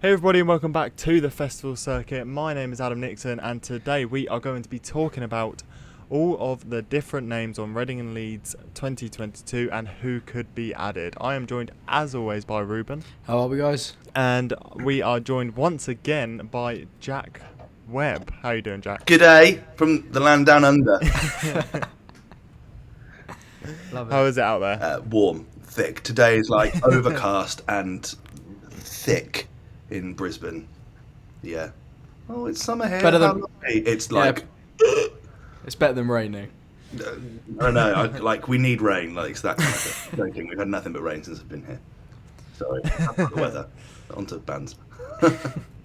Hey everybody and welcome back to the festival circuit. My name is Adam Nixon and today we are going to be talking about all of the different names on Reading and Leeds 2022 and who could be added. I am joined as always by Reuben. How are we, guys? And we are joined once again by Jack Webb. How are you doing, Jack? G'day from the land down under. Love it. How is it out there? Warm, thick. Today is like overcast and thick in Brisbane. Yeah. Oh, it's summer here. Better than- It's like... It's better than raining. I don't know. We need rain. Like, it's that kind of thing. We've had nothing but rain since I've been here. Sorry. The weather. Onto bands.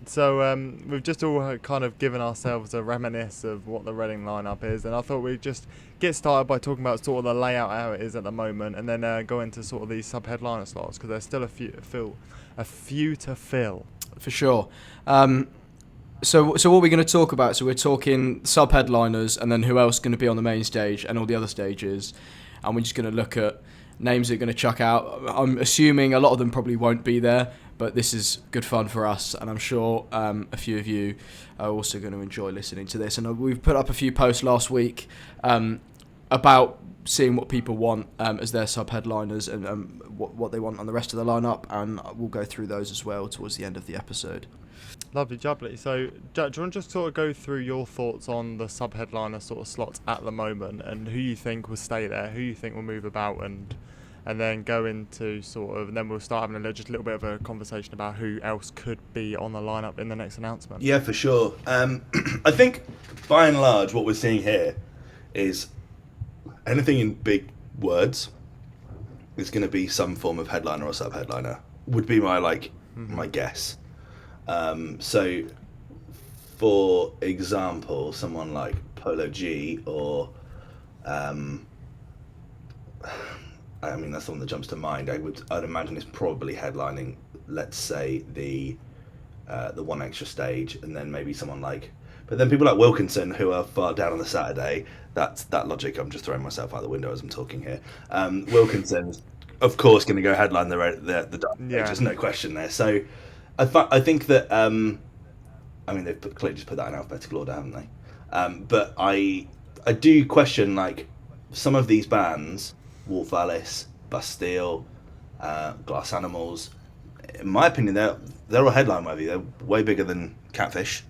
So we've just all kind of given ourselves a reminisce of what the Reading lineup is, and I thought we'd just get started by talking about sort of the layout how it is at the moment, and then go into sort of these sub-headliner slots because there's still a few to fill. For sure. So what we're going to talk about, so we're talking sub-headliners and then who else is going to be on the main stage and all the other stages, and we're just going to look at names that are going to chuck out. I'm assuming a lot of them probably won't be there, but this is good fun for us, and I'm sure a few of you are also going to enjoy listening to this. And we've put up a few posts last week about seeing what people want as their sub-headliners and what they want on the rest of the lineup, and we'll go through those as well towards the end of the episode. Lovely, jubbly. So, Jack, do you want to just sort of go through your thoughts on the sub-headliner sort of slots at the moment and who you think will stay there, who you think will move about, and then go into sort of, and then we'll start having just a little bit of a conversation about who else could be on the lineup in the next announcement. Yeah, for sure. I think, by and large, what we're seeing here is anything in big words is going to be some form of headliner or sub-headliner, would be my my guess. So, for example, someone like Polo G or, I mean, that's the one that jumps to mind. I'd imagine it's probably headlining, let's say, the one extra stage, and then maybe someone like... But then people like Wilkinson, who are far down on the Saturday, that logic, I'm just throwing myself out the window as I'm talking here. Wilkinson's, of course, going to go headline the dark stage. Yeah. There's no question there. So I think that, I mean, they've clearly just put that in alphabetical order, haven't they? But I do question, some of these bands, Wolf Alice, Bastille, Glass Animals, in my opinion, they're all headline worthy. They're way bigger than Catfish.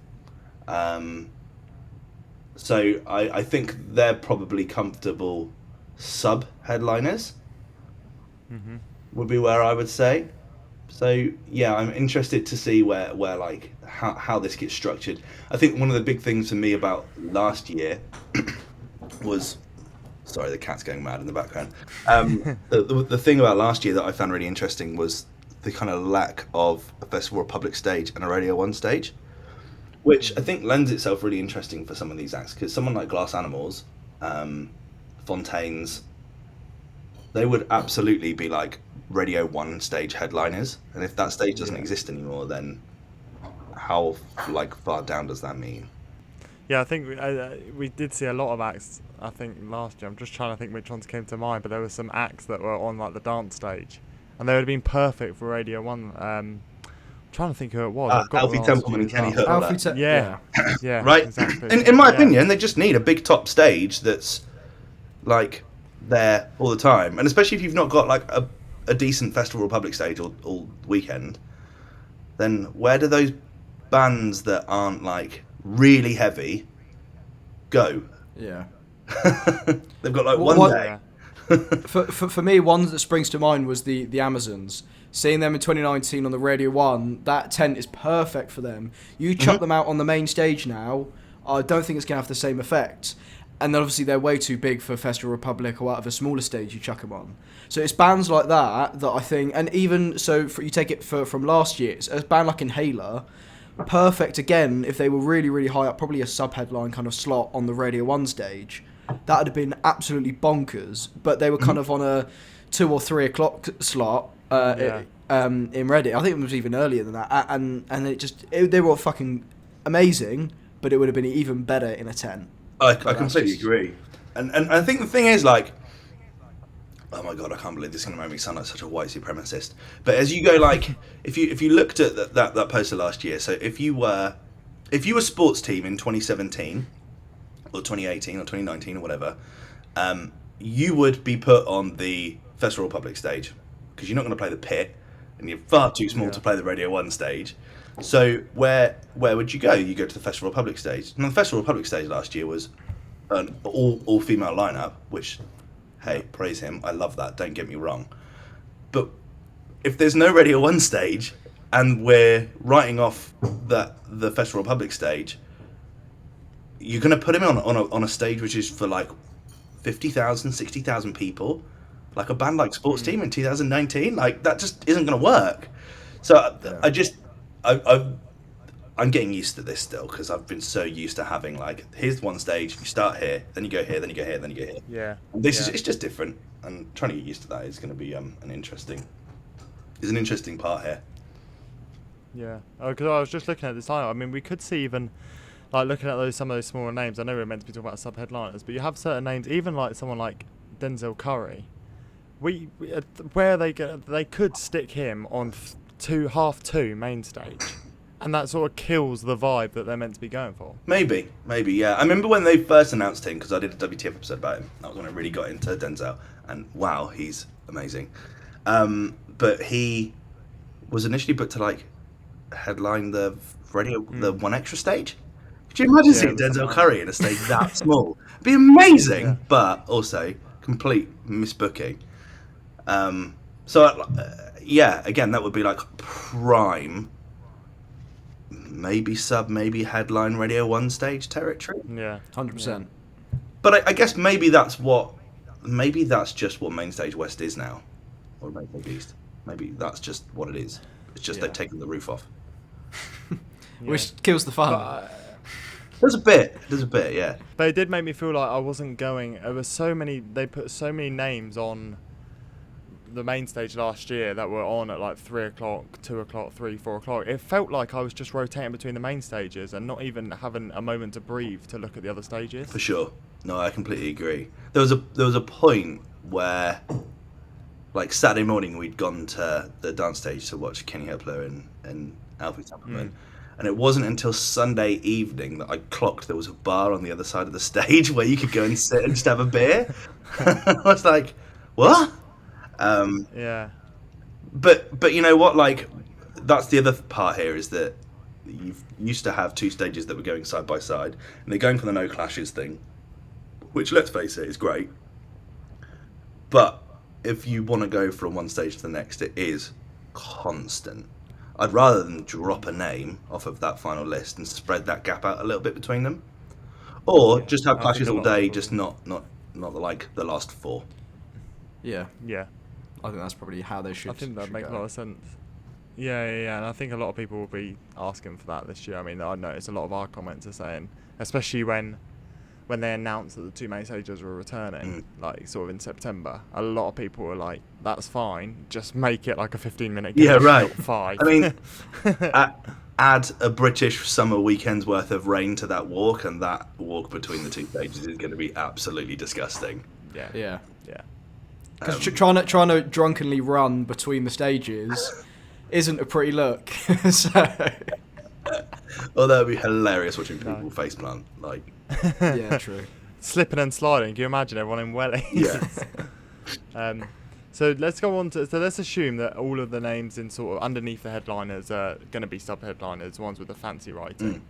So I think they're probably comfortable sub-headliners, would be where I would say. So yeah, I'm interested to see where how this gets structured. I think one of the big things for me about last year was, sorry, the cat's going mad in the background. The thing about last year that I found really interesting was the kind of lack of a Festival Republic stage and a Radio 1 stage, which I think lends itself really interesting for some of these acts, because someone like Glass Animals, Fontaine's, they would absolutely be like Radio 1 stage headliners, and if that stage doesn't exist anymore, then how far down does that mean? Yeah, I think we did see a lot of acts, I think, last year. I'm just trying to think which ones came to mind, but there were some acts that were on the dance stage, and they would have been perfect for Radio 1. I'm trying to think who it was. Alfie Templeman and Kenny Hurtler. Yeah, yeah, right. Exactly. In my opinion, they just need a big top stage that's there all the time, and especially if you've not got a decent Festival Republic stage all weekend, then where do those bands that aren't really heavy go? Yeah. They've got one day. For me, one that springs to mind was the Amazons. Seeing them in 2019 on the Radio 1, that tent is perfect for them. You chuck them out on the main stage now, I don't think it's going to have the same effect. And then obviously they're way too big for Festival Republic or out of a smaller stage you chuck them on. So it's bands like that I think, and even so, you take it from last year, it's a band like Inhaler, perfect again if they were really, really high up, probably a sub-headline kind of slot on the Radio 1 stage. That would have been absolutely bonkers, but they were kind of on a 2 or 3 o'clock slot in Reading. I think it was even earlier than that, and they were fucking amazing, but it would have been even better in a tent. I completely agree, and I think the thing is oh my god, I can't believe this is going to make me sound like such a white supremacist. But as you go, like, if you looked at that poster last year, so if you were sports team in 2017 or 2018 or 2019 or whatever, you would be put on the Festival Republic stage because you're not going to play the pit, and you're far too small to play the Radio 1 stage. So where would you go? You go to the Festival Republic stage. And the Festival Republic stage last year was an all female lineup, which, hey, praise him. I love that. Don't get me wrong. But if there's no Radio 1 stage and we're writing off the Festival Republic stage, you're going to put him on a stage which is for like 50,000, 60,000 people, like a band like Sports Team in 2019. Like, that just isn't going to work. So I'm getting used to this still because I've been so used to having, like, here's one stage, you start here, then you go here, then you go here, then you go here. Yeah. And it's just different, and trying to get used to that is going to be an interesting part here. Yeah. Oh, because I was just looking at this lineup. I mean, we could see even, like, looking at some of those smaller names. I know we're meant to be talking about sub-headliners, but you have certain names, even like someone like Denzel Curry. Where they could stick him on half two main stage, and that sort of kills the vibe that they're meant to be going for. Maybe, yeah. I remember when they first announced him, because I did a WTF episode about him. That was when I really got into Denzel, and wow, he's amazing. But he was initially booked to, like, headline the One Extra stage. Could you imagine seeing Denzel Curry in a stage that small? It'd be amazing, but also complete misbooking. Again, that would be like prime, maybe maybe headline Radio 1 stage territory. Yeah, 100%. But I guess maybe that's just what Main Stage West is now, or Main Stage East. Maybe that's just what it is. It's just they've taken the roof off, which kills the fun. There's a bit, yeah. But it did make me feel like I wasn't going. There were so many. They put so many names on the main stage last year that were on at like 3 o'clock, 2 o'clock, 3, 4 o'clock. It felt like I was just rotating between the main stages and not even having a moment to breathe to look at the other stages. For sure. No, I completely agree. There was a point where, like, Saturday morning, we'd gone to the dance stage to watch Kenny Hepler and Alfie Templeman. And it wasn't until Sunday evening that I clocked there was a bar on the other side of the stage where you could go and sit and just have a beer. I was like, what? Yeah. But you know what? Like, that's the other part here is that you used to have two stages that were going side by side, and they're going for the no clashes thing, which, let's face it, is great. But if you want to go from one stage to the next, it is constant. I'd rather than drop a name off of that final list and spread that gap out a little bit between them, or just have clashes all day, just not like the last four. Yeah. Yeah. I think that's probably how they should. I think that makes a go. lot of sense. Yeah, and I think a lot of people will be asking for that this year. I mean, I noticed a lot of our comments are saying, especially when they announced that the two main stages were returning, like sort of in September, a lot of people were like, "That's fine, just make it like a 15-minute game, Yeah, right. not 5." I mean, add a British summer weekend's worth of rain to that walk, and that walk between the two stages is going to be absolutely disgusting. Yeah. Because trying to drunkenly run between the stages isn't a pretty look. So. Well, that would be hilarious watching people faceplant. Like, yeah, true. Slipping and sliding. Can you imagine everyone in wellies? Yeah. So let's go on to. So let's assume that all of the names in sort of underneath the headliners are going to be sub-headliners, ones with the fancy writing.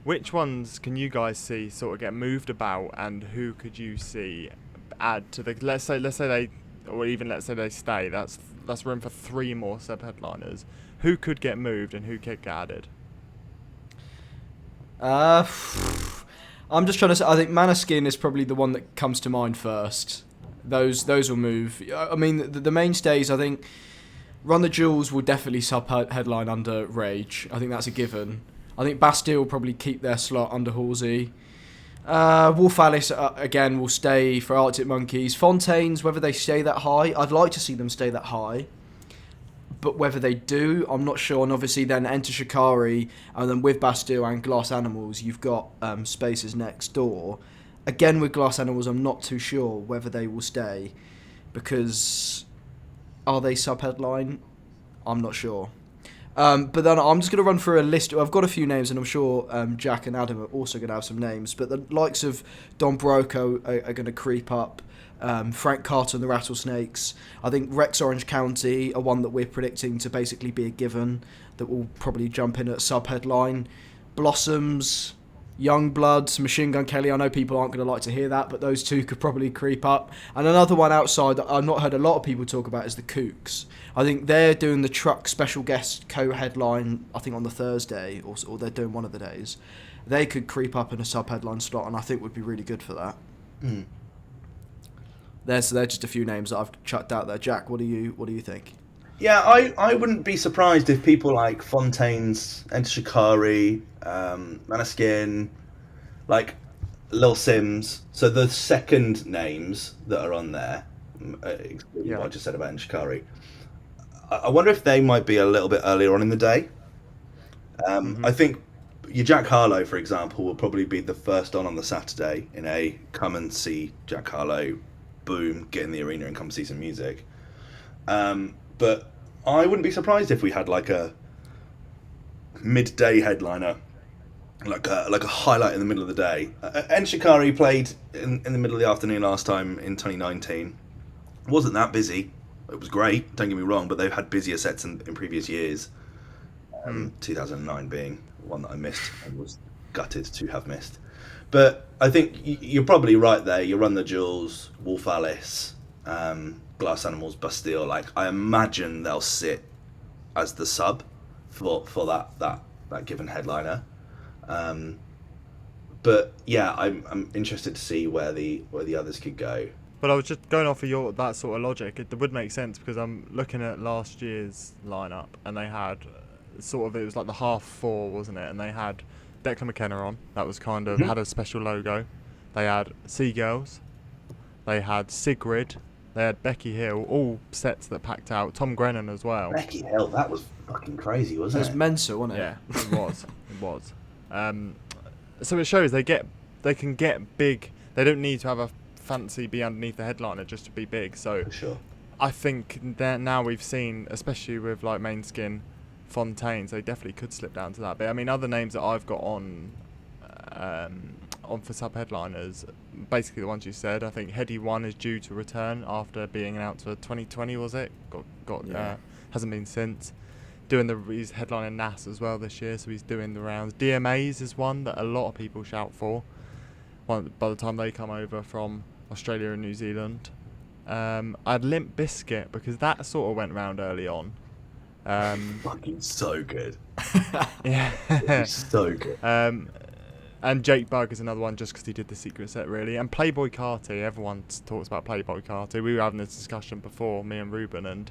Which ones can you guys see sort of get moved about, and who could you see add to the? Let's say they, or even let's say they stay. That's room for 3 more sub-headliners. Who could get moved and who could get added? I'm just trying to say, I think Maneskin is probably the one that comes to mind first. Those will move. I mean, the mainstays, I think Run the Jewels will definitely sub-headline under Rage. I think that's a given. I think Bastille will probably keep their slot under Halsey. Wolf Alice, again, will stay for Arctic Monkeys. Fontaines, whether they stay that high, I'd like to see them stay that high. But whether they do, I'm not sure. And obviously then Enter Shikari, and then with Bastille and Glass Animals, you've got Spaces next door. Again, with Glass Animals, I'm not too sure whether they will stay. because are they sub-headline? I'm not sure. But then I'm just going to run through a list. I've got a few names, and I'm sure Jack and Adam are also going to have some names. But the likes of Don Broco are going to creep up. Frank Carter and the Rattlesnakes. I think Rex Orange County are one that we're predicting to basically be a given that will probably jump in at sub-headline. Blossoms, Youngbloods, Machine Gun Kelly. I know people aren't going to like to hear that, but those two could probably creep up. And another one outside that I've not heard a lot of people talk about is the Kooks. I think they're doing the Truck special guest co-headline, I think on the Thursday, or they're doing one of the days. They could creep up in a sub-headline slot, and I think would be really good for that. Mm. They're just a few names that I've chucked out there. Jack, what do you think? Yeah, I wouldn't be surprised if people like Fontaine's, Enter Shikari, Maneskin, like Lil Sims. So the second names that are on there, excluding what I just said about Enter Shikari, I wonder if they might be a little bit earlier on in the day. I think your Jack Harlow, for example, will probably be the first on the Saturday in a come and see Jack Harlow, boom, get in the arena and come see some music. But I wouldn't be surprised if we had like a midday headliner, like a highlight in the middle of the day. En Shikari played in the middle of the afternoon last time in 2019. It wasn't that busy. It was great, don't get me wrong, but they've had busier sets in previous years. 2009 being one that I missed and was gutted to have missed. But I think you're probably right there. You Run the Jewels, Wolf Alice, Glass Animals, Bastille. Like, I imagine they'll sit as the sub for that given headliner. But yeah, I'm interested to see where the others could go. But I was just going off of that sort of logic. It would make sense because I'm looking at last year's lineup, and they had it was like the half four, wasn't it? And they had Declan McKenna on. That was kind of had a special logo. They had Seagirls. They had Sigrid. They had Becky Hill. All sets that packed out. Tom Grennan as well. Becky Hill, that was fucking crazy, wasn't it? It was mental, wasn't it? Yeah, it was. It was. So it shows they can get big. They don't need to have a fancy be underneath the headliner just to be big. So For sure. I think that now we've seen, especially with like Mainskin, Fontaine's, they definitely could slip down to that. But I mean, other names that I've got on for sub headliners, basically the ones you said. I think Headie 1 is due to return after being announced for 2020. Was it? Hasn't been since. He's headlining NAS as well this year, so he's doing the rounds. DMAs is one that a lot of people shout for. By the time they come over from Australia and New Zealand, I had Limp Bizkit because that sort of went round early on. Fucking so good. Yeah, so good. And Jake Bugg is another one just because he did the secret set really. And Playboy Carty, everyone talks about Playboy Carty. We were having this discussion before, me and Reuben, and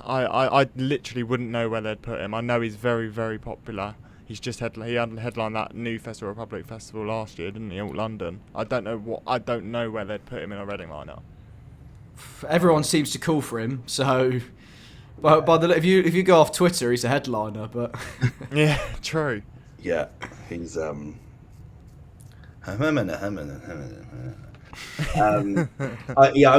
I literally wouldn't know where they'd put him. I know he's very, very popular. He's just headlined that new Festival Republic festival last year, didn't he? Out London. I don't know where they'd put him in a Reading lineup. Everyone seems to call for him, so. But if you go off Twitter, he's a headliner. But yeah, true. Yeah, he's I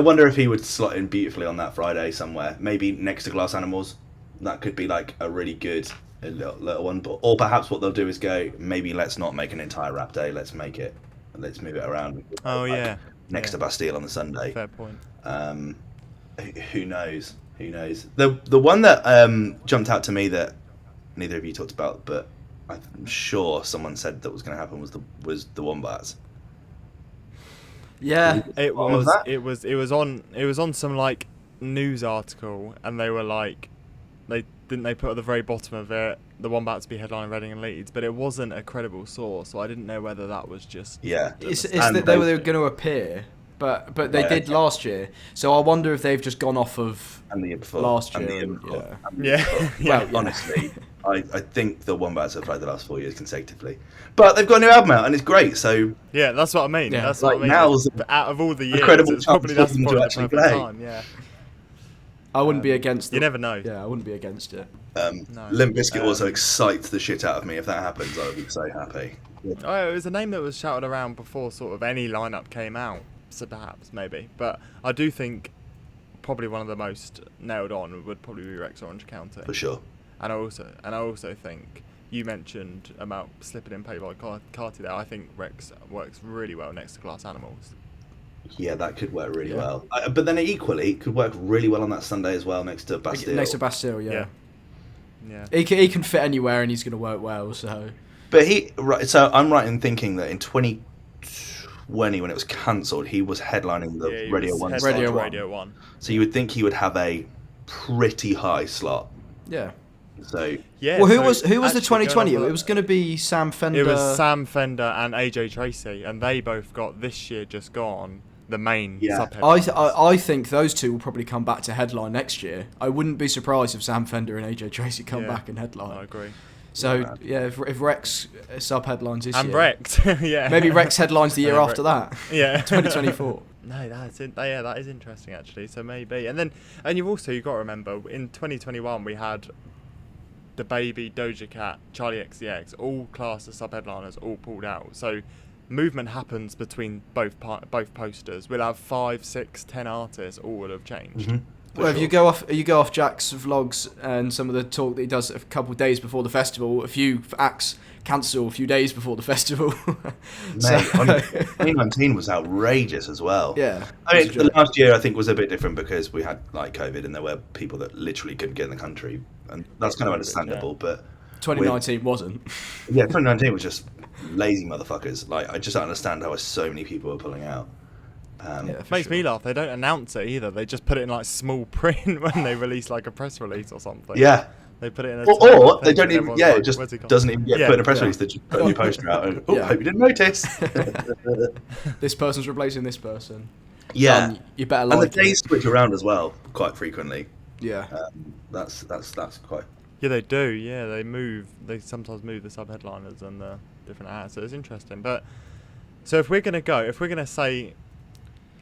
wonder if he would slot in beautifully on that Friday somewhere. Maybe next to Glass Animals. That could be like a really good little one. Or perhaps what they'll do is go, maybe let's not make an entire rap day. Let's move it around. Oh yeah. Next to Bastille on the Sunday. Fair point. Who knows? The one that jumped out to me that neither of you talked about, but I'm sure someone said that was going to happen was the Wombats. Yeah, it was on some like news article, and they were like, they put at the very bottom of it the Wombats be headlining Reading and Leeds, but it wasn't a credible source, so I didn't know whether that was just it's that they were going to appear. But they did last year, so I wonder if they've just gone off of and the year before, last year. And the year before, Yeah. Honestly, I think the Wombats have played the last 4 years consecutively, but they've got a new album out and it's great. So yeah, that's what I mean. Yeah. That's like what I mean. now's out of all the years, incredible it's probably chance that's for them to probably the actually perfect play. time. Yeah. I wouldn't be against it. You never know. Yeah, I wouldn't be against it. No. Limp Bizkit also excites the shit out of me. If that happens, I would be so happy. Oh, it was a name that was shouted around before sort of any lineup came out. So perhaps, maybe. But I do think probably one of the most nailed on would probably be Rex Orange County. For sure. And I also think you mentioned about slipping in play by Carty there. I think Rex works really well next to Glass Animals. Yeah, that could work really well. But then equally, it could work really well on that Sunday as well next to Bastille. Next to Bastille, yeah. Yeah. He can fit anywhere and he's going to work well. So. But so I'm right in thinking that in 2020, when it was cancelled, he was headlining the Radio 1 slot. Radio 1. So you would think he would have a pretty high slot. Yeah. So yeah. Well, who was the 2020? It was going to be Sam Fender. It was Sam Fender and AJ Tracy, and they both got this year just gone the main subheadliners. I think those two will probably come back to headline next year. I wouldn't be surprised if Sam Fender and AJ Tracy come back and headline. I agree. So if Rex sub headlines this year, and Rex, maybe Rex headlines the year after that. Yeah, 2024. No, that is interesting actually. So maybe, and you've got to remember in 2021 we had the Baby, Doja Cat, Charlie XCX, all class as sub-headliners, all pulled out. So movement happens between both posters. We'll have 5, 6, 10 artists. All will have changed. Well, if you go off Jack's vlogs and some of the talk that he does a couple of days before the festival, a few acts cancel a few days before the festival. Mate, 2019 was outrageous as well. Yeah. I mean, the last year I think was a bit different because we had like COVID and there were people that literally couldn't get in the country, and that's kind of understandable. But 2019 wasn't. Yeah, 2019 was just lazy motherfuckers. Like, I just don't understand how so many people were pulling out. Makes me laugh. They don't announce it either. They just put it in like small print when they release like a press release or something. Yeah. They put it in or they don't even. Yeah, like, it just doesn't even get put in a press release. They just put a new poster out. And, I hope you didn't notice. This person's replacing this person. Yeah, you better like. And the days switch around as well quite frequently. Yeah, that's quite. Yeah, they do. Yeah, they move. They sometimes move the sub-headliners and the different acts. So it's interesting. But so if we're gonna say,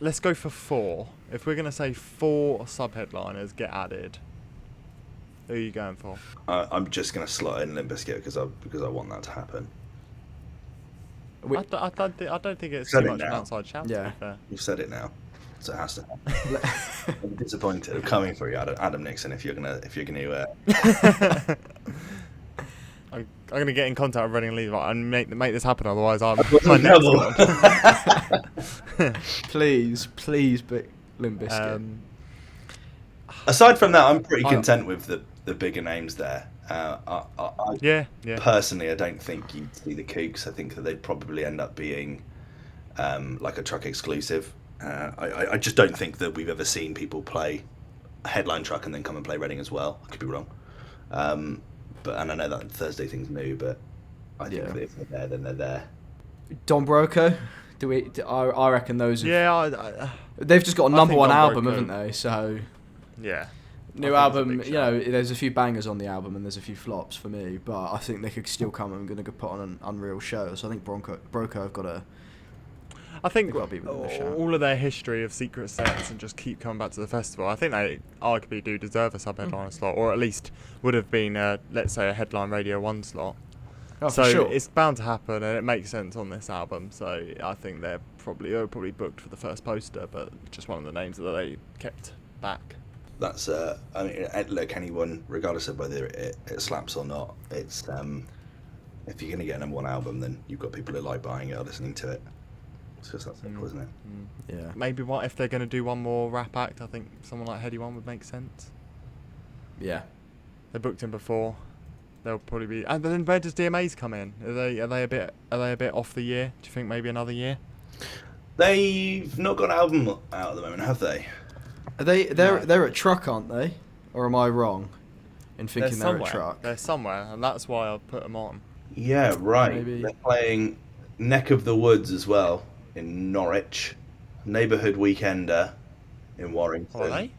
let's go for 4. If we're gonna say 4 sub-headliners get added, who are you going for? I'm just gonna slot in Limp Bizkit because I want that to happen. I don't think it's too much of an outside shout. Yeah, to be fair. You've said it now, so it has to happen. I'm disappointed. I'm coming for you, Adam Nixon. If you're gonna. I'm gonna get in contact with Reading and Leeds and make this happen. Otherwise, I'm please, but Limp Bizkit. Aside from that, I'm pretty content with the bigger names there. Personally, I don't think you'd see the Kooks. I think that they'd probably end up being like a truck exclusive. I just don't think that we've ever seen people play a headline truck and then come and play Reading as well. I could be wrong. And I know that Thursday thing's new, but I think that if they're there, then they're there. Don Broco? I reckon those. They've just got a number 1 album, haven't they? So. Yeah. New album, there's a few bangers on the album and there's a few flops for me, but I think they could still come and going to put on an unreal show. So I think Broco have got to. I think all of their history of secret sets and just keep coming back to the festival, I think they arguably do deserve a sub-headliner slot, or at least would have been, let's say, a headline Radio 1 slot. Oh, so for sure. It's bound to happen, and it makes sense on this album. So I think they were probably booked for the first poster, but just one of the names that they kept back. That's I mean, look, anyone, regardless of whether it slaps or not, it's if you're going to get a number 1 album, then you've got people who like buying it or listening to it. It's just that simple, isn't it? Yeah. Maybe if they're going to do one more rap act, I think someone like Headie 1 would make sense. Yeah. They booked him before. They'll probably be. And then where does DMA's come in? Are they a bit off the year? Do you think maybe another year? They've not got an album out at the moment, have they? They're at Truck, aren't they? Or am I wrong in thinking they're at Truck? They're somewhere, and that's why I put them on. Yeah, right. Maybe. They're playing Neck of the Woods as well in Norwich, Neighbourhood Weekender in Warrington. Are they?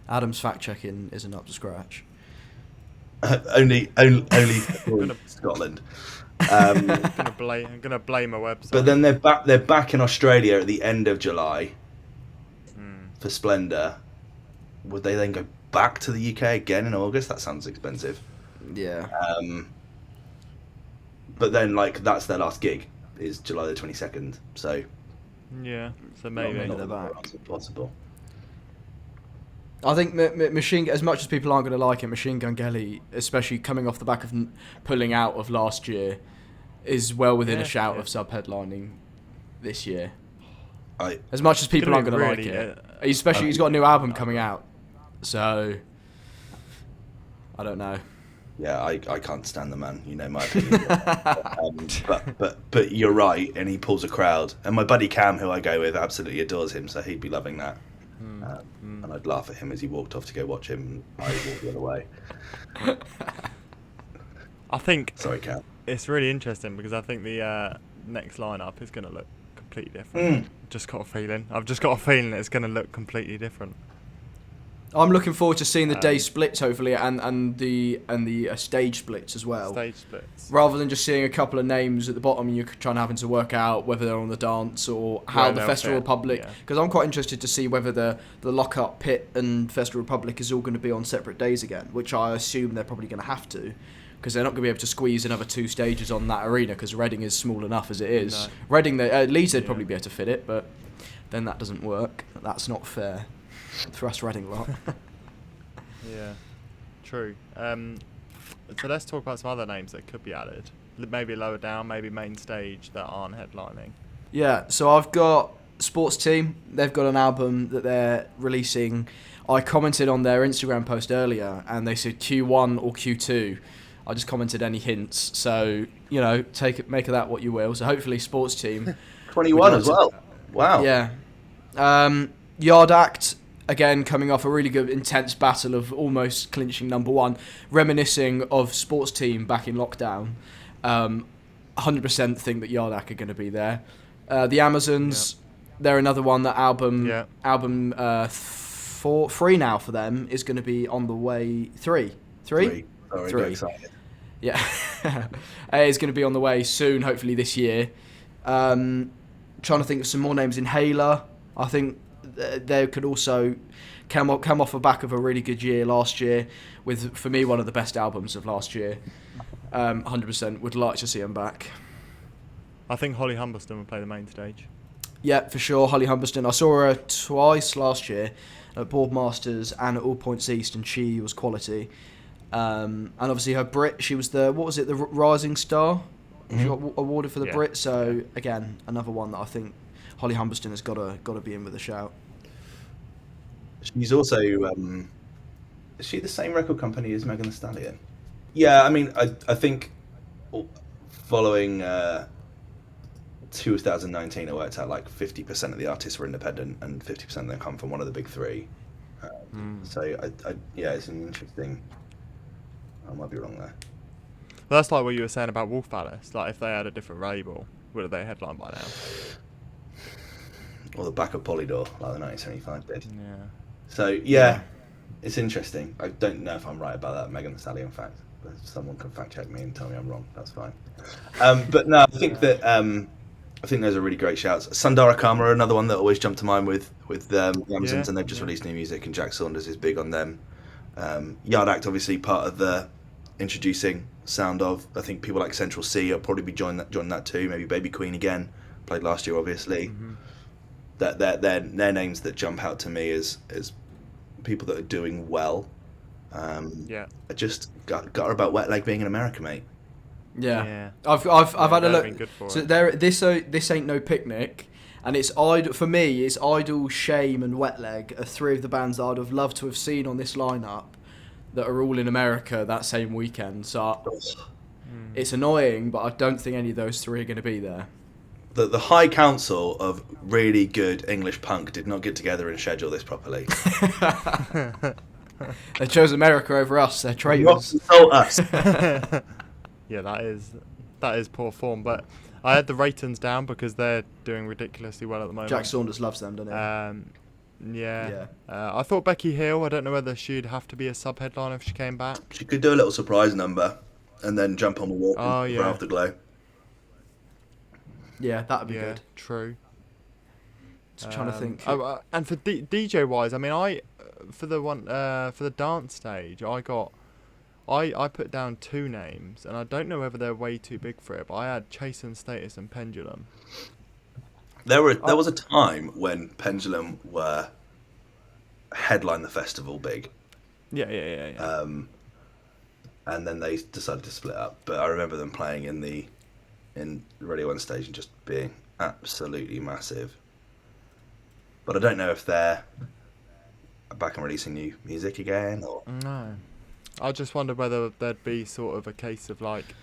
Adam's fact checking isn't up to scratch. only Scotland. I'm gonna blame a website. But then they're back in Australia at the end of July for Splendour. Would they then go back to the UK again in August? That sounds expensive. Yeah. But then that's their last gig is July the 22nd. So Yeah, so Not maybe. they're back. as possible. I think as much as people aren't going to like it, Machine Gun Kelly, especially coming off the back of pulling out of last year, is well within a shout of sub-headlining this year. As much as people aren't going to like it. Especially, he's got a new album coming out. So, I don't know. Yeah, I can't stand the man. You know my opinion. But you're right, and he pulls a crowd. And my buddy Cam, who I go with, absolutely adores him, so he'd be loving that. And I'd laugh at him as he walked off to go watch him, and I walked the other way. I think Sorry, Cam. it's really interesting because I think the next lineup is going to look completely different. I've just got a feeling it's going to look completely different. I'm looking forward to seeing the day splits, hopefully, and the stage splits as well. Stage splits. Rather than just seeing a couple of names at the bottom, and you're trying to having to work out whether they're on the dance or how the Festival Republic. Because I'm quite interested to see whether the Lockup Pit and Festival Republic is all going to be on separate days again, which I assume they're probably going to have to, because they're not going to be able to squeeze another 2 stages on that arena because Reading is small enough as it is. No. Reading, Leeds, they'd probably be able to fit it, but then that doesn't work. That's not fair for us Reading lot. Yeah, true. So let's talk about some other names that could be added. Maybe lower down, maybe main stage that aren't headlining. Yeah, so I've got Sports Team. They've got an album that they're releasing. I commented on their Instagram post earlier, and they said Q1 or Q2. I just commented any hints. So, make of that what you will. So hopefully Sports Team. 21 as well. Wow. Yeah. Yard Act, again, coming off a really good, intense battle of almost clinching number 1, reminiscing of Sports Team back in lockdown. 100% think that Yard Act are going to be there. The Amazons, they're another one. That album 3 now for them is going to be on the way. 3? 3? Sorry, excited. Yeah. It's going to be on the way soon, hopefully this year. Trying to think of some more names. Inhaler, I think they could also come off the back of a really good year last year with, for me, one of the best albums of last year. 100% would like to see them back. I think Holly Humberston will play the main stage. Yeah, for sure. Holly Humberston. I saw her twice last year at Boardmasters and at All Points East, and she was quality. And obviously her Brit, she was the Rising Star? Mm-hmm. She got awarded for the Brit. So again, another one that I think Holly Humberston has got to be in with a shout. She's also is she the same record company as Megan Thee Stallion? Yeah, I mean, I think following 2019, it worked out like 50% of the artists were independent and 50% of them come from one of the big 3. So it's an interesting. I might be wrong there. Well, that's like what you were saying about Wolf Palace. Like, if they had a different label, would they headline by now? Or the back of Polydor, like the 1975 did. Yeah. So, it's interesting. I don't know if I'm right about that Megan Thee Stallion fact. But if someone can fact check me and tell me I'm wrong, that's fine. But no, I think that I think those are really great shouts. Sundara Kama are another one that always jumped to mind with the Amazons, and they've just released new music, and Jack Saunders is big on them. Yard Act, obviously, part of the introducing sound of. I think people like Central C will probably be joining that too. Maybe Baby Queen again, played last year, obviously. Mm-hmm. They're names that jump out to me as people that are doing well. I just got her about Wet Leg being in America, mate. Yeah. I've had a look. So this ain't no picnic, and it's Idol for me. It's Idol, Shame, and Wet Leg are 3 of the bands that I'd have loved to have seen on this lineup that are all in America that same weekend. So it's annoying, but I don't think any of those 3 are going to be there. The High Council of really good English punk did not get together and schedule this properly. They chose America over us. They're traitors. Consult us. Yeah, that is poor form. But I had the Raytons down because they're doing ridiculously well at the moment. Jack Saunders loves them, doesn't he? I thought Becky Hill. I don't know whether she'd have to be a sub headliner if she came back. She could do a little surprise number and then jump on the walk for Afterglow. Yeah, that'd be good. True. Just trying to think. And for DJ wise, I mean, for the dance stage, I put down 2 names, and I don't know whether they're way too big for it, but I had Chase and Status and Pendulum. There was a time when Pendulum were headline the festival big, Yeah. and then they decided to split up. But I remember them playing in Radio One stage and just being absolutely massive. But I don't know if they're back and releasing new music again, or No. I just wondered whether there'd be sort of a case of like,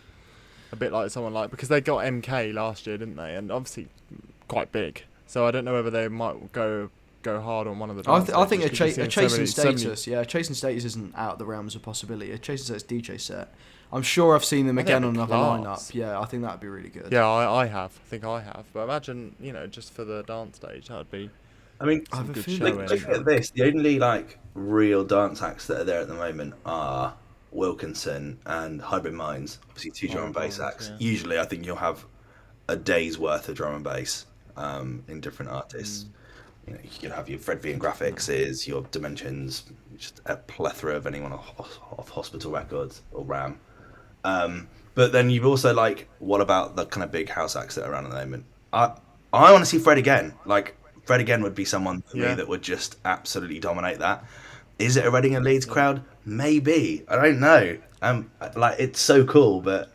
a bit like someone like, because they got MK last year, didn't they? And obviously quite big. So I don't know whether they might go hard on one of the dance I think a stages, 'cause Chasing you've seen so many- Status, yeah, Chasing Status isn't out of the realms of possibility. A Chasing Status DJ set. I'm sure I've seen them I think again that'd on be another class. lineup. Yeah, I think that'd be really good. Yeah, I have. I think I have. But imagine, just for the dance stage, that'd be I mean, I have some a good feeling- showing. look at this. The only like real dance acts that are there at the moment are Wilkinson and Hybrid Minds. Obviously, two drum and bass Minds, acts. yeah. Usually, I think you'll have a day's worth of drum and bass in different artists. You can have your Fred V and Graphics, your Dimensions, just a plethora of anyone off Hospital Records or Ram. But then you've also like, what about the kind of big house acts that are around at the moment? I want to see Fred again. Like Fred again would be someone for me Yeah. that would just absolutely dominate that. Is it a Reading and Leeds crowd? Maybe. I don't know. Like it's so cool, but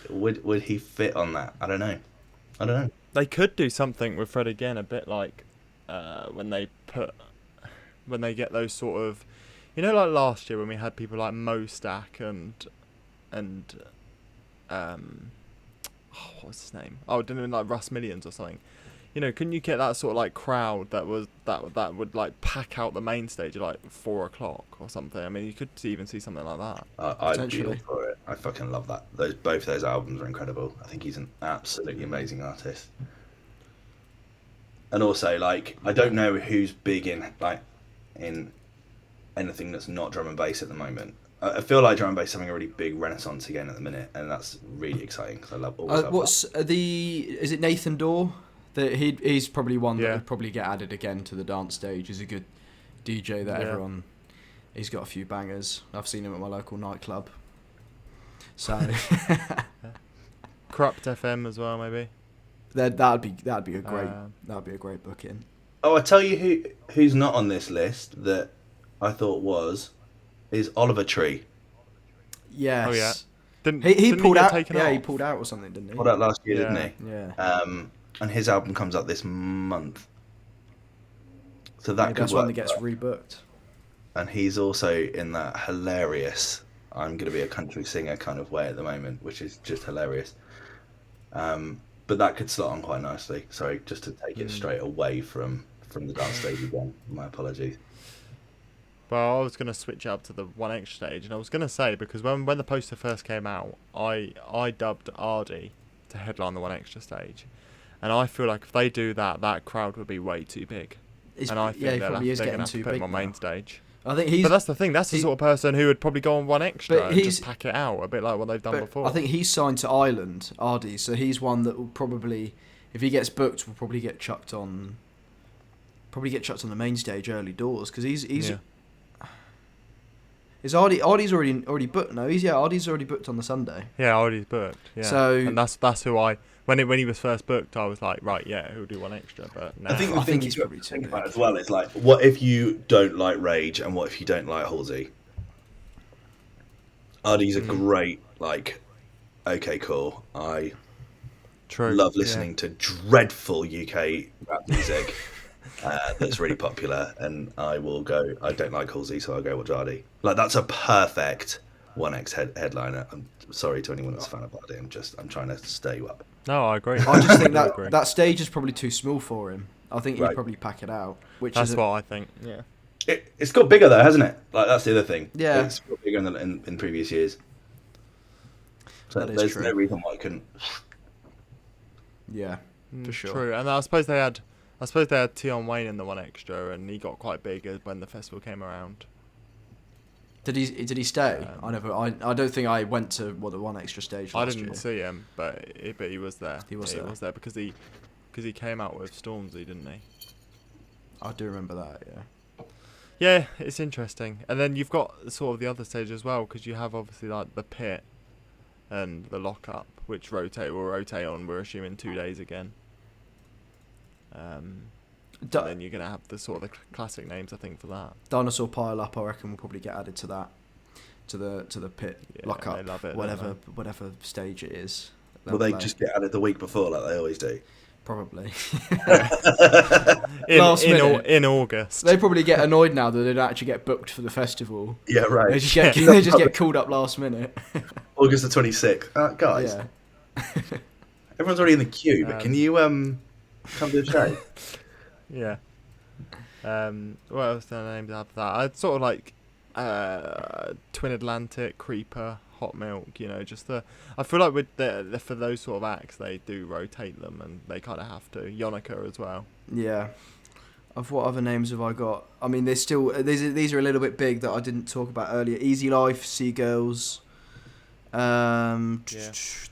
would he fit on that? I don't know. They could do something with Fred again, a bit like when they get those sort of, like last year when we had people like Mo Stack and what was his name? Oh, didn't it like Russ Millions or something? Couldn't you get that sort of like crowd that would like pack out the main stage at like 4 o'clock or something? I mean, you could even see something like that. I'd be all Potentially. for it. I fucking love that. Both those albums are incredible. I think he's an absolutely amazing artist. And also, like, I don't know who's big in anything that's not drum and bass at the moment. I feel like drum and bass is having a really big renaissance again at the minute, and that's really exciting because I always love What's is it Nathan Dorr? That he's probably one that Yeah. would probably get added again to the dance stage. He's a good DJ that Yeah. everyone. He's got a few bangers. I've seen him at my local nightclub. So Corrupt FM as well, maybe. that'd be a great Um, that'd be a great booking. Oh, I tell you who's not on this list that I thought is Oliver Tree. Yes. Oh yeah. Didn't He didn't pulled get out. taken Yeah, he off? pulled out or something, didn't he? Pulled out last year, Yeah. didn't he? Yeah. And his album comes out this month. So that Maybe could that's work. one that gets rebooked. And he's also in that hilarious I'm going to be a country singer kind of way at the moment, which is just hilarious. But that could slot on quite nicely. Sorry, just to take it straight away from the dance stage again. My apologies. Well, I was going to switch up to the One Extra stage, and I was going to say, because when the poster first came out, I dubbed Ardy to headline the One Extra stage. And I feel like if they do that, that crowd would be way too big. And I think he they're probably is going to getting have to too put him big on main now. stage. I think he's. But that's the thing, that's the he- sort of person who would probably go on One Extra But and he's- just pack it out, a bit like what they've done But before. I think he's signed to Ireland, Ardy, so he's one that will probably, if he gets booked, will probably get chucked on. Probably get chucked on the main stage early doors because he's. Yeah. Is Ardy's already booked? No, Ardy's already booked on the Sunday. Yeah, Ardy's booked. Yeah. So- and that's who when he was first booked, I was like, right, yeah, he'll do One Extra. But no. I think the I thing think you he's got probably to too think big. about as well is like, what if you don't like Rage and what if you don't like Halsey? Ardy's a great okay, cool. I True. love yeah. listening to dreadful UK rap music that's really popular, and I don't like Halsey, so I'll go watch Ardy. Like, that's a perfect 1X headliner. I'm sorry to anyone that's a fan of Ardy. I'm trying to stir you up. No, I agree. I just think I agree. that stage is probably too small for him. I think he'd Right. probably pack it out. Which That's is what I think. Yeah. It's got bigger though, hasn't it? Like, that's the other thing. Yeah. It's got bigger in previous years. So That is there's true. no reason why it couldn't. yeah, for sure. True, and I suppose they had Tion Wayne in the One Extra, and he got quite big when the festival came around. Did he stay? Um, I don't think I went to the One Extra stage I last didn't year. see him, but he was there. He was there. because he came out with Stormzy, didn't he? I do remember that. Yeah. Yeah, it's interesting. And then you've got sort of the other stage as well, because you have obviously like the pit and the lockup, which will rotate on, we're assuming 2 days again. And then you're gonna have the sort of the classic names, I think, for that. Dinosaur Pile Up, I reckon, will probably get added to that, to the pit lock up, they love it, whatever stage it is. Will they just get added the week before, like they always do? Probably. in August. They probably get annoyed now that they don't actually get booked for the festival. Yeah, right. They just get called up last minute. August the 26th. Guys, Yeah. everyone's already in the queue, but can you come to the show? Yeah. What else do I name after that? I'd sort of like Twin Atlantic, Creeper, Hot Milk. You know, I feel like with for those sort of acts, they do rotate them, and they kind of have to. Yonica as well. Yeah. Of what other names have I got? I mean, there's still these are a little bit big that I didn't talk about earlier. Easy Life, Seagirls, the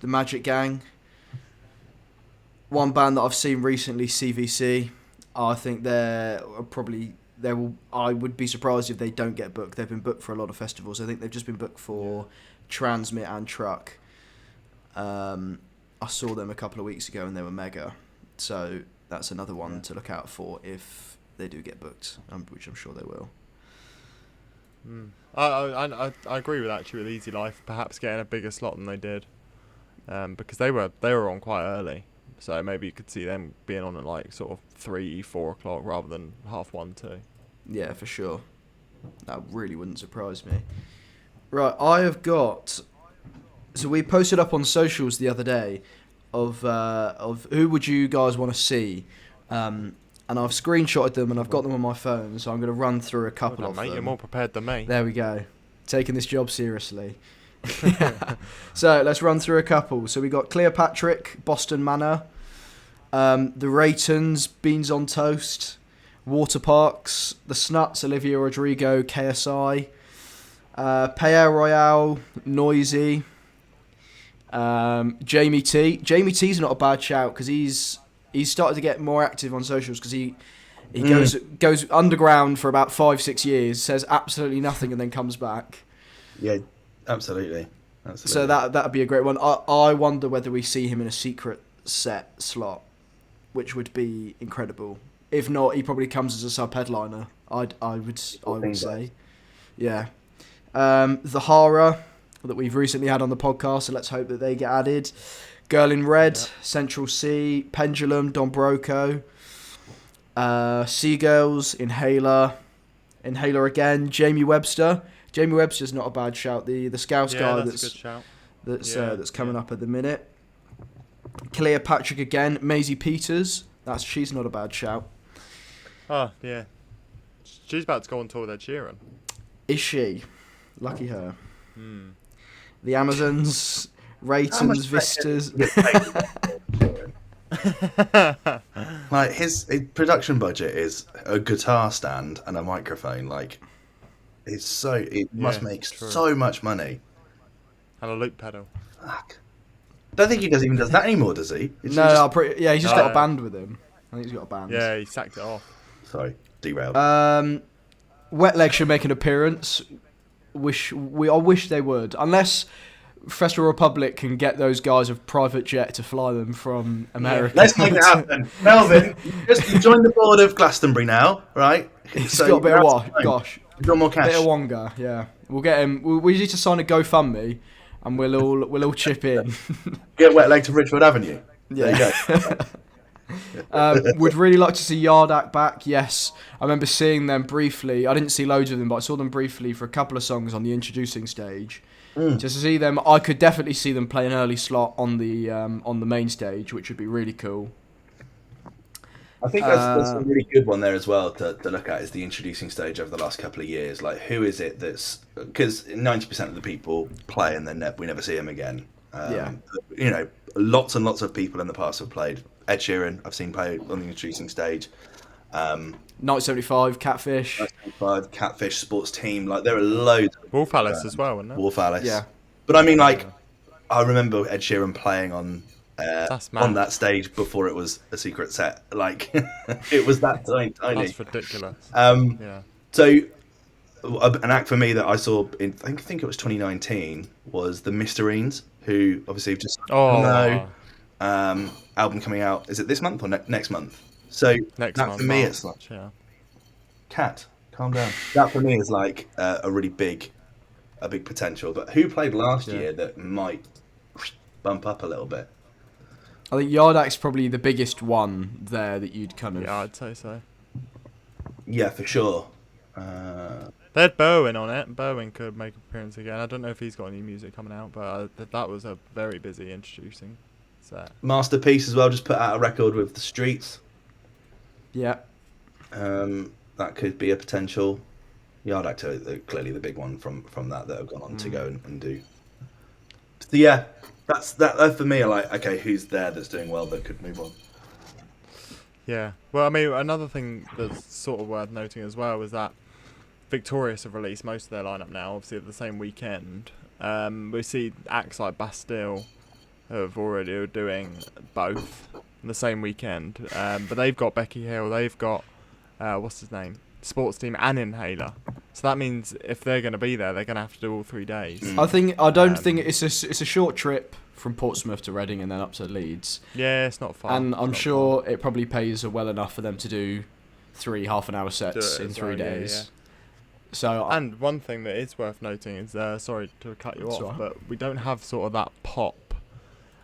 Magic Gang. One band that I've seen recently, CVC. I think I would be surprised if they don't get booked. They've been booked for a lot of festivals. I think they've just been booked for Transmit and Truck. I saw them a couple of weeks ago and they were mega. So that's another one to look out for if they do get booked, which I'm sure they will. I agree with Easy Life perhaps getting a bigger slot than they did, because they were on quite early. So maybe you could see them being on at like sort of 3-4 o'clock rather than 1:30, 2. Yeah, for sure. That really wouldn't surprise me. Right, I have got. So we posted up on socials the other day of who would you guys want to see, and I've screenshotted them and I've got them on my phone. So I'm going to run through a couple of them. You're more prepared than me. There we go. Taking this job seriously. So let's run through a couple. So we got Cleopatra, Boston Manor, the Raytons, Beans on Toast, Water Parks, the Snuts, Olivia Rodrigo, KSI, Paella Royale, Noisy, Jamie T. Jamie T's not a bad shout because he's started to get more active on socials because he goes underground for about 5-6 years, says absolutely nothing, and then comes back. Yeah, absolutely. So that'd be a great one. I wonder whether we see him in a secret set slot, which would be incredible. If not, he probably comes as a sub headliner. I would say, yeah. The Horror that we've recently had on the podcast, so let's hope that they get added. Girl in Red, Central C, Pendulum, Don Broco, Seagirls, Inhaler again, Jamie Webster. Jamie Webster's not a bad shout. The Scouse guy that's a good shout. That's coming up at the minute. Cleopatra again, Maisie Peters. She's not a bad shout. Oh yeah, she's about to go on tour with Ed Sheeran. Is she? Lucky her. The Amazons, Raytons, Vistas. Like his production budget is a guitar stand and a microphone. Like, it must make so much money. And a loop pedal. Fuck. Don't think he does that anymore, does he? He's just got a band with him. I think he's got a band. Yeah, he sacked it off. Sorry, derailed. Wet Leg should make an appearance. I wish they would, unless Festival Republic can get those guys a private jet to fly them from America. Let's make it happen. Melvin, you joined the board of Glastonbury now, right? He's got a bit of gosh. You've got more cash. Bit of Wonga, yeah. We'll get him. We need to sign a GoFundMe, and we'll all chip in. Get Wet Leg to Richwood Avenue. Yeah. There you go. Would really like to see Yardak back. Yes, I remember seeing them briefly. I didn't see loads of them, but I saw them briefly for a couple of songs on the introducing stage. Just to see them, I could definitely see them play an early slot on the main stage, which would be really cool. I think that's a really good one there as well to look at, is the introducing stage over the last couple of years. Like, who is it that's... Because 90% of the people play and then we never see them again. You know, lots and lots of people in the past have played. Ed Sheeran, I've seen play on the introducing stage. 1975, Catfish. 1975, Catfish, Sports Team. Like, there are loads. Wolf Alice as well, isn't there? Wolf Alice. Yeah. But I mean, like, I remember Ed Sheeran playing on that stage before it was a secret set. Like, it was that tiny. That's ridiculous. So, an act for me that I saw in, I think it was 2019, was the Mysterines, who obviously have just album coming out. Is it this month or next month? So Next that month, for me, March, it's like yeah. Cat, calm down. That for me is like a really big potential. But who played last Yeah. year that might bump up a little bit? I think Yardak's probably the biggest one there that you'd kind of. Yeah, I'd say so. Yeah, for sure. They had Bowen on it. Bowen could make an appearance again. I don't know if he's got any music coming out, but that was a very busy introducing set. Masterpiece as well, just put out a record with The Streets. Yeah. That could be a potential. Yardak clearly the big one from that have gone on to go and do. So yeah, that's for me. Like, okay, who's there that's doing well that could move on? Yeah. Well, I mean, another thing that's sort of worth noting as well is that Victorious have released most of their lineup now, obviously at the same weekend. We see acts like Bastille have already are doing both on the same weekend. But they've got Becky Hill, they've got what's his name, Sports Team, and Inhaler. So that means if they're going to be there, they're going to have to do all 3 days. I don't think it's a short trip from Portsmouth to Reading and then up to Leeds. Yeah, it's not far. And I'm sure it probably pays well enough for them to do 3 half-an-hour sets in 3 days. Yeah. So and one thing that is worth noting is, sorry to cut you off, right. but we don't have sort of that pop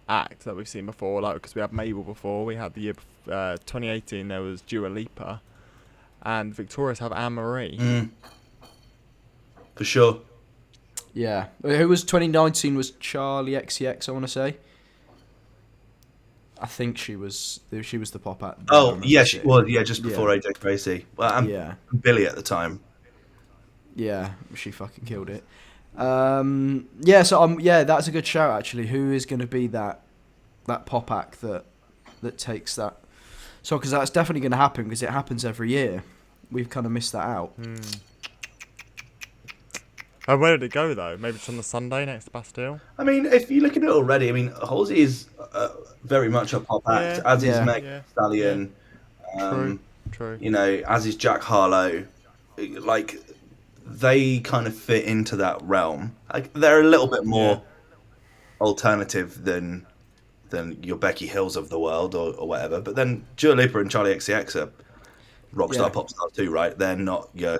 act that we've seen before, like because we had Mabel before, we had the year 2018 there was Dua Lipa, and Victorious have Anne Marie. For sure. yeah, who was 2019 was Charlie XCX, I want to say. I think she was the pop act. Oh yeah, she was. Yeah, just before AJ Tracy. Well, and Billy at the time. Yeah, she fucking killed it. That's a good shout actually. Who is going to be that pop act that takes that? So, because that's definitely going to happen because it happens every year. We've kind of missed that out. And where did it go though? Maybe just on the Sunday next to Bastille. I mean, if you look at it already, I mean, Halsey is very much a pop act, as is Meg Stallion. True. You know, as is Jack Harlow. Like, they kind of fit into that realm. Like, they're a little bit more alternative than your Becky Hills of the world or whatever. But then Dua Lipa and Charlie XCX are rockstar pop stars too, right? They're not your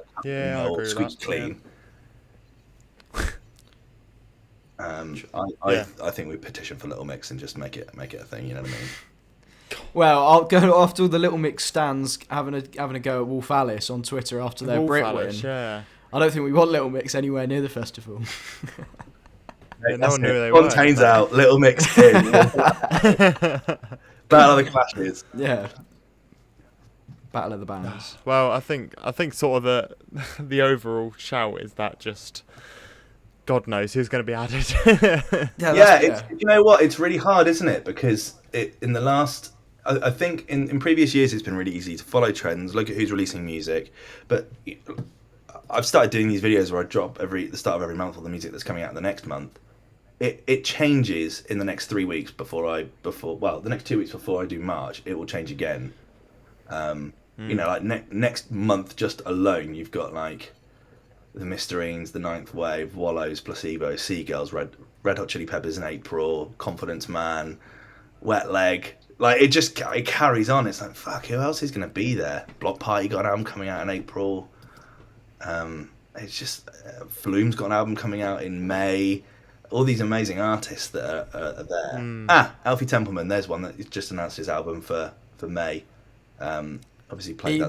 squeaky clean. I think we petition for Little Mix and just make it a thing. You know what I mean? Well, I'll go after all the Little Mix stands having a go at Wolf Alice on Twitter after their Brit win. Yeah. I don't think we want Little Mix anywhere near the festival. No one knew they were. Fontaine's out, Little Mix in. Battle of the Clashes. Yeah. Battle of the Bands. Well, I think sort of the overall shout is that just God knows who's going to be added. It's, you know what? It's really hard, isn't it? Because in the last, I think in previous years it's been really easy to follow trends, look at who's releasing music. But I've started doing these videos where I drop the start of every month all the music that's coming out the next month. It changes in the next 3 weeks the next 2 weeks before I do March. It will change again. You know, like next month just alone, you've got like the Mysterines, the Ninth Wave, Wallows, Placebo, Seagulls, Red Hot Chili Peppers in April, Confidence Man, Wet Leg. Like it carries on. It's like, fuck, who else is going to be there? Block Party got an album coming out in April. It's just Flume's got an album coming out in May. All these amazing artists that are there. Alfie Templeman, there's one that just announced his album for May. Obviously played that.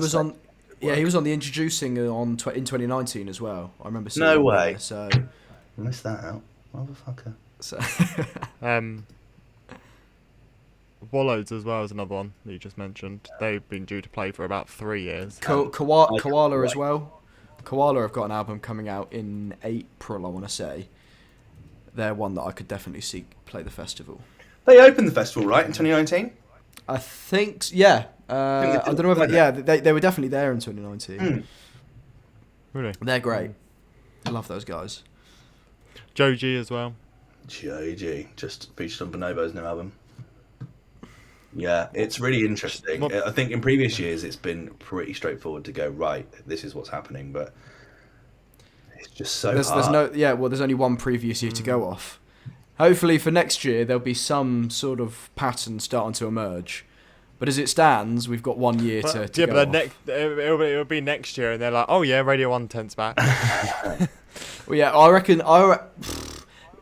He was on the introducing in 2019 as well. I remember seeing No way. There, so I missed that out. Motherfucker. So Wallows as well is another one that you just mentioned. They've been due to play for about 3 years. Koala as well. Koala have got an album coming out in April, I want to say. They're one that I could definitely see play the festival. They opened the festival, right, in 2019? I think, yeah. I don't know whether, they were definitely there in 2019. Really? They're great. I love those guys. Joji as well. Joji, just featured on Bonobo's new album. Yeah, it's really interesting. I think in previous years it's been pretty straightforward to go, right, this is what's happening, but it's just so hard. There's only one previous year to go off. Hopefully for next year there'll be some sort of pattern starting to emerge But as it stands, we've got 1 year to yeah, go but off. it'll be next year, and they're like, oh yeah, Radio 110's back. Well, yeah, I reckon.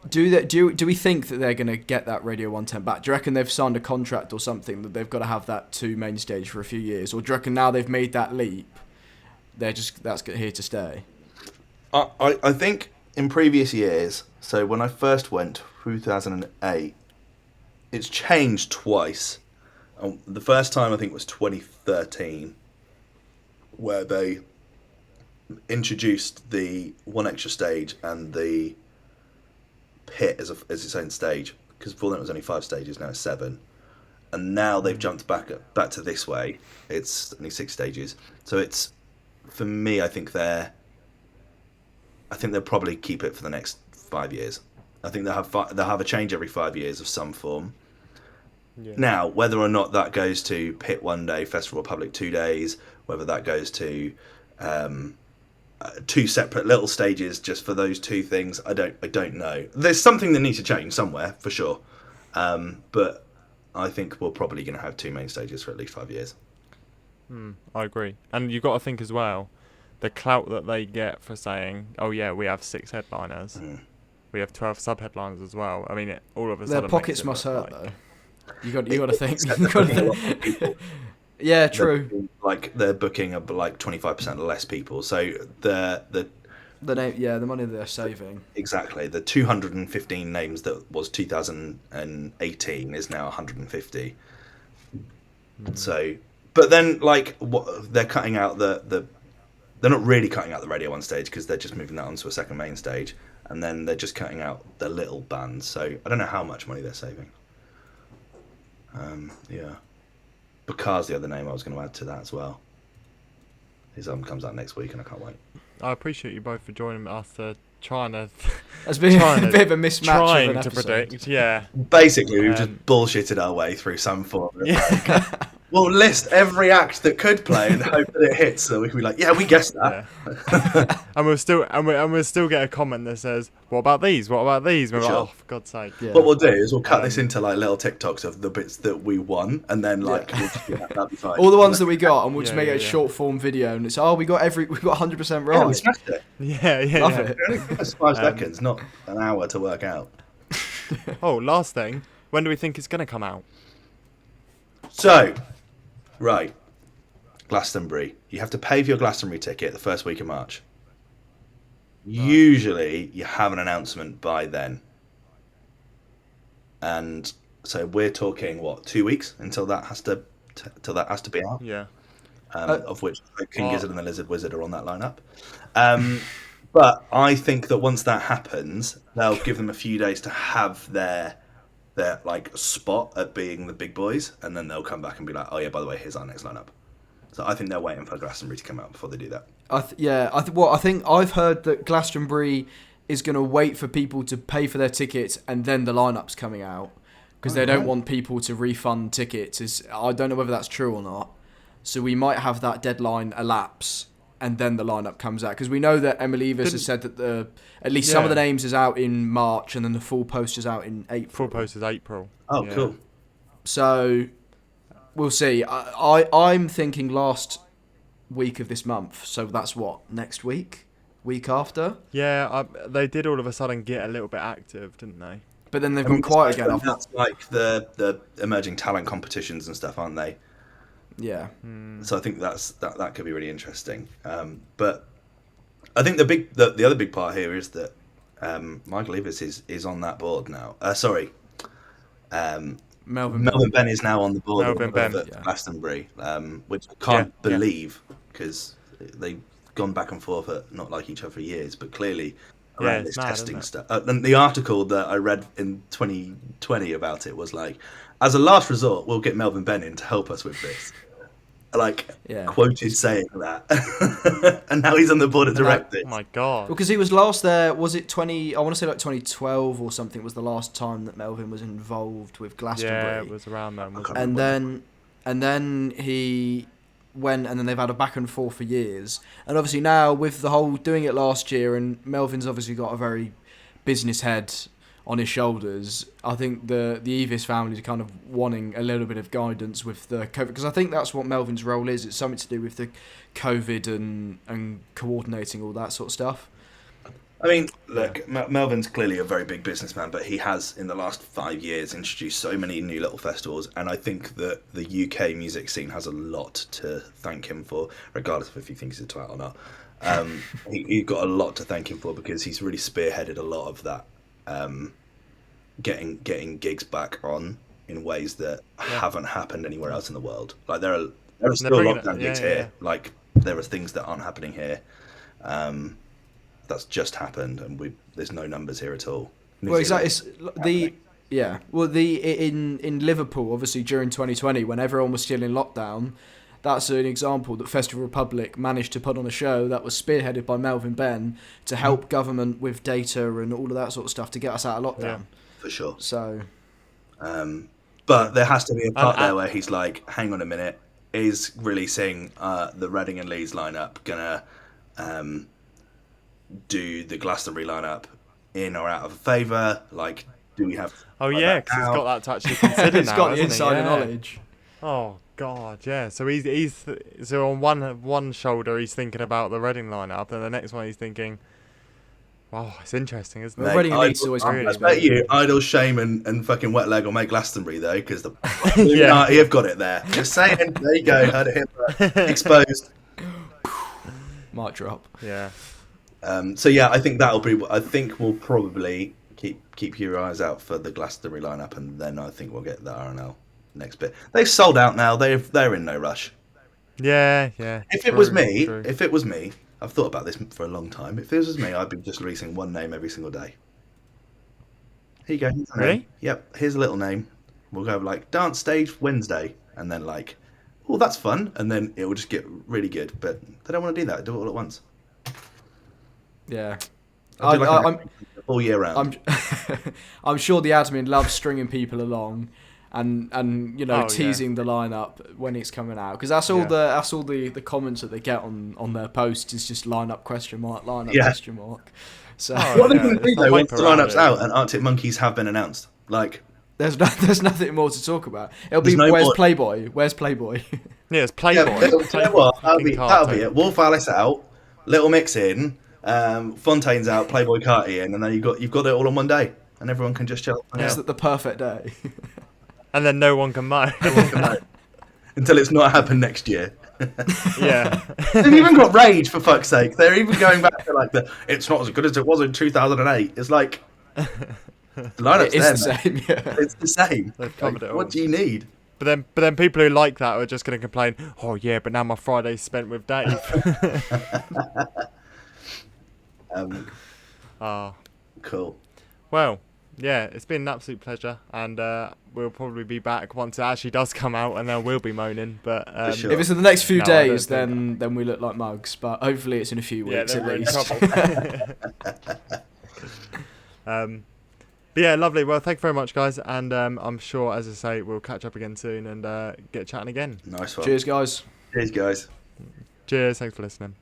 Do we think that they're going to get that Radio 110 back? Do you reckon they've signed a contract or something that they've got to have that to main stage for a few years, or do you reckon now they've made that leap, that's here to stay? I think in previous years, so when I first went, 2008, it's changed twice. The first time I think was 2013, where they introduced the one extra stage and the pit as its own stage, because before then it was only 5 stages, now it's 7, and now they've jumped back to this way. It's only 6 stages, so it's, for me, I think they'll probably keep it for the next 5 years. I think they'll have a change every 5 years of some form. Yeah. Now, whether or not that goes to pit 1 day, Festival Republic 2 days, whether that goes to 2 separate little stages just for those 2 things, I don't know. There's something that needs to change somewhere for sure, but I think we're probably going to have 2 main stages for at least 5 years. I agree, and you've got to think as well, the clout that they get for saying, "Oh yeah, we have 6 headliners, we have 12 sub-headliners as well." I mean, all of a sudden Their pockets must hurt though. You got to think. Yeah, true. Like they're booking like 25% less people, so the money they're saving. Exactly, the 215 names that was 2018 is now 150. So, but then like they're cutting out they're not really cutting out the Radio 1 stage, because they're just moving that onto a second main stage, and then they're just cutting out the little bands. So I don't know how much money they're saving. Yeah. Because the other name I was going to add to that as well. His album comes out next week, and I can't wait. I appreciate you both for joining us, trying to. It's been a bit of a mismatch. Trying to predict, yeah. Basically, we've just bullshitted our way through some form. Yeah. We'll list every act that could play and hope that it hits, so we can be like, yeah, we guessed that. Yeah. and we'll still get a comment that says, "What about these? What about these?" And we're like, "Oh, for God's sake!" Yeah. What we'll do is we'll cut this into like little TikToks of the bits that we won, and then like we'll just do that. That'll be fine. All the ones that we got, and we'll just make it a yeah. short form video, and it's we got 100% right. Yeah, we smashed it. Yeah. Love it. It's 5 seconds, not an hour to work out. Oh, last thing. When do we think it's going to come out? So, right, Glastonbury. You have to pay for your Glastonbury ticket the first week of March. Usually, you have an announcement by then. And so we're talking, 2 weeks until that has to be out? Yeah. Of which King Gizzard and the Lizard Wizard are on that lineup. But I think that once that happens, they'll give them a few days to have their like spot at being the big boys, and then they'll come back and be like, oh yeah, by the way, here's our next lineup. So I think they're waiting for Glastonbury to come out before they do that. I think I've heard that Glastonbury is going to wait for people to pay for their tickets, and then the lineup's coming out, because they don't want people to refund tickets. I don't know whether that's true or not. So we might have that deadline elapse, and then the lineup comes out, because we know that Emily Evers has said that at least some of the names is out in March, and then the full post is out in April. Full post is April. Oh, yeah. Cool. So we'll see. I'm thinking last week of this month. So that's next week, week after. Yeah, they did all of a sudden get a little bit active, didn't they? But then they've gone quiet again. That's like the emerging talent competitions and stuff, aren't they? Yeah. So I think that could be really interesting. But I think the other big part here is that Michael Evers is on that board now. Melvin Benn is now on the board of Glastonbury, which I can't believe, because they've gone back and forth at not like each other for years, but clearly around this testing stuff. And the article that I read in 2020 about it was like, as a last resort, we'll get Melvin Benn in to help us with this. Quoted saying that. And now he's on the board of directors. Oh my God. Because he was last there, was it I want to say like 2012 or something was the last time that Melvin was involved with Glastonbury. Yeah, it was around then, wasn't it? And then he went, and then they've had a back and forth for years. And obviously now with the whole doing it last year, and Melvin's obviously got a very business head on his shoulders. I think the Evis family is kind of wanting a little bit of guidance with the COVID, because I think that's what Melvin's role is. It's something to do with the COVID and coordinating all that sort of stuff. I mean, look, Melvin's clearly a very big businessman, but he has, in the last 5 years, introduced so many new little festivals, and I think that the UK music scene has a lot to thank him for, regardless of if he thinks he's a twat or not. He's got a lot to thank him for, because he's really spearheaded a lot of that, getting gigs back on in ways that haven't happened anywhere else in the world. Like, there are still lockdown gigs here. Like, there are things that aren't happening here. That's just happened, and there's no numbers here at all. Well, exactly. In Liverpool, obviously during 2020, when everyone was still in lockdown, that's an example that Festival Republic managed to put on a show that was spearheaded by Melvin Benn to help government with data and all of that sort of stuff to get us out of lockdown. Yeah, for sure. So, but there has to be a part there where he's like, hang on a minute, is releasing the Reading and Leeds lineup gonna do the Glastonbury lineup in or out of favour? Like, do we have? Oh yeah, because he's got that to actually consider he's now. got the Hasn't insider he? knowledge. Oh God, yeah. So he's so on one shoulder he's thinking about the Reading lineup, and the next one he's thinking, wow, it's interesting, isn't it? Well, Reading and Leeds is always I bet you Idle, Shame and fucking Wet Leg will make Glastonbury though, because the Yeah. have got it there. Just saying, there you go. Heard it here. Exposed. Might drop. Yeah. So yeah, I think that'll be. I think we'll probably keep your eyes out for the Glastonbury lineup, and then I think we'll get the RNL next bit. They've sold out now. They're in no rush. Yeah. If it was me, I've thought about this for a long time. If this was me, I'd be just releasing one name every single day. Here you go. Here's a name. Really? Yep. Here's a little name. We'll go like Dance Stage Wednesday, and then like, oh, that's fun, and then it will just get really good. But they don't want to do that. Do it all at once. Yeah. I'm all year round. I'm sure the admin loves stringing people along and teasing the lineup when it's coming out, because that's all the comments that they get on their posts is just lineup question mark. So what are they going to do though once the lineup's out and Arctic Monkeys have been announced? Like, there's nothing more to talk about. It'll be Playboy? Where's Playboy? Yeah, it's Playboy. Yeah, that'll be it. Wolf Alice out, Little Mix in, Fontaine's out, Playboy Carti in, and then you've got it all on one day, and everyone can just chill. It's the perfect day. And then no one can moan. Until it's not happened next year. Yeah. They've even got Rage, for fuck's sake. They're even going back to like it's not as good as it was in 2008. It's like the lineup's the same. Yeah. It's the same. They've covered it all. What do you need? But then people who like that are just going to complain, oh yeah, but now my Friday's spent with Dave. Cool. Well, yeah, it's been an absolute pleasure, and we'll probably be back once it actually does come out, and then we'll be moaning. But sure. If it's in the next few days, then we look like mugs. But hopefully it's in a few weeks at least. But yeah, lovely. Well, thank you very much, guys, and I'm sure, as I say, we'll catch up again soon and get chatting again. Nice one. Cheers, guys. Cheers, guys. Cheers. Thanks for listening.